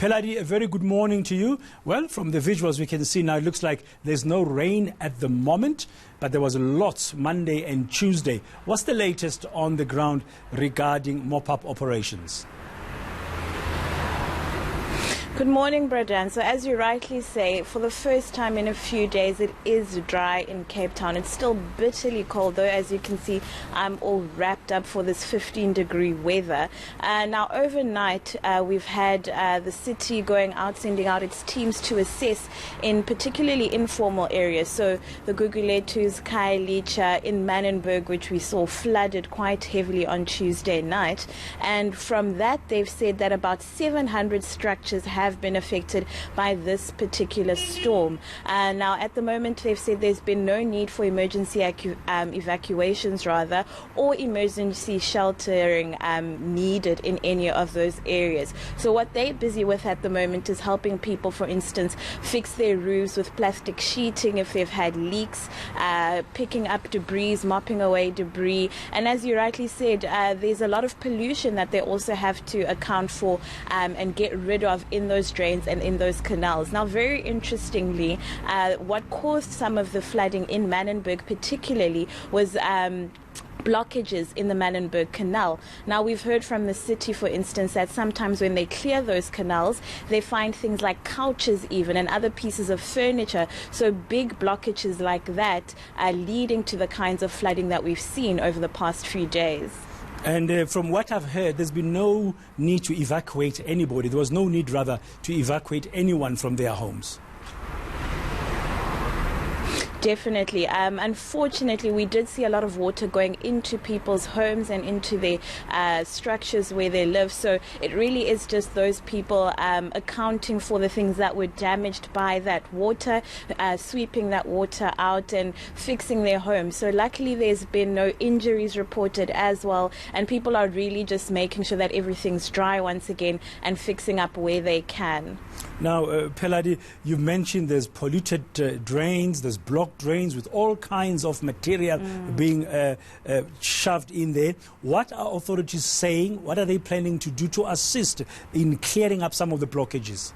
Peladi, a very good morning to you. Well, from the visuals we can see now, it looks like there's no rain at the moment, but there was lots Monday and Tuesday. What's the latest on the ground regarding mop-up operations? Good morning, Bradan. So as you rightly say, for the first time in a few days, it is dry in Cape Town. It's still bitterly cold, though. As you can see, I'm all wrapped up for this 15-degree weather. Now, overnight, we've had the city going out, sending out its teams to assess in particularly informal areas. So the Guguletus, Khayelitsha, in Manenberg, which we saw flooded quite heavily on Tuesday night. And from that, they've said that about 700 structures have been affected by this particular storm. Now, at the moment, they've said there's been no need for emergency evacuations, or emergency sheltering needed in any of those areas. So what they're busy with at the moment is helping people, for instance, fix their roofs with plastic sheeting if they've had leaks, picking up debris, mopping away debris. And as you rightly said, there's a lot of pollution that they also have to account for and get rid of in those drains and in those canals. Now, very interestingly, what caused some of the flooding in Manenberg particularly was blockages in the Manenberg Canal. Now, we've heard from the city, for instance, that sometimes when they clear those canals, they find things like couches even and other pieces of furniture. So big blockages like that are leading to the kinds of flooding that we've seen over the past few days. And from what I've heard, there's been no need to evacuate anybody. There was no need, rather, to evacuate anyone from their homes. Definitely. Unfortunately, we did see a lot of water going into people's homes and into their structures where they live. So it really is just those people accounting for the things that were damaged by that water, sweeping that water out and fixing their homes. So luckily, there's been no injuries reported as well. And people are really just making sure that everything's dry once again and fixing up where they can. Now, Peladi, you mentioned there's polluted drains, there's blocked drains with all kinds of material being shoved in there. What are authorities saying? What are they planning to do to assist in clearing up some of the blockages?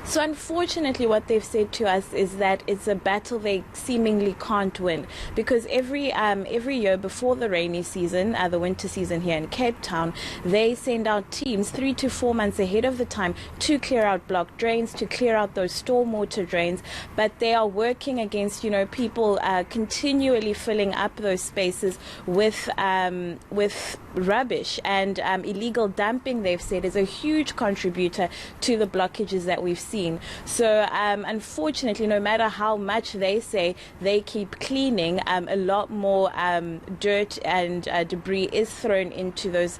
So unfortunately, what they've said to us is that it's a battle they seemingly can't win, because every year before the rainy season, the winter season here in Cape Town, they send out teams 3 to 4 months ahead of the time to clear out blocked drains, to clear out those stormwater drains. But they are working against, people continually filling up those spaces with rubbish, and illegal dumping, they've said, is a huge contributor to the blockages that we've seen. So unfortunately, no matter how much they say they keep cleaning, a lot more dirt and debris is thrown into those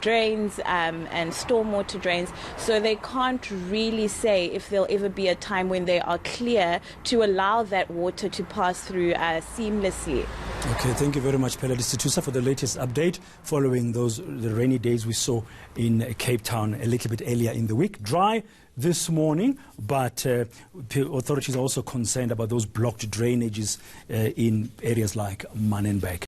drains and stormwater drains. So they can't really say if there'll ever be a time when they are clear to allow that water to pass through seamlessly. Okay, thank you very much, Peladi Situsa, for the latest update following the rainy days we saw in Cape Town a little bit earlier in the week. Dry this morning, but authorities are also concerned about those blocked drainages in areas like Manenberg.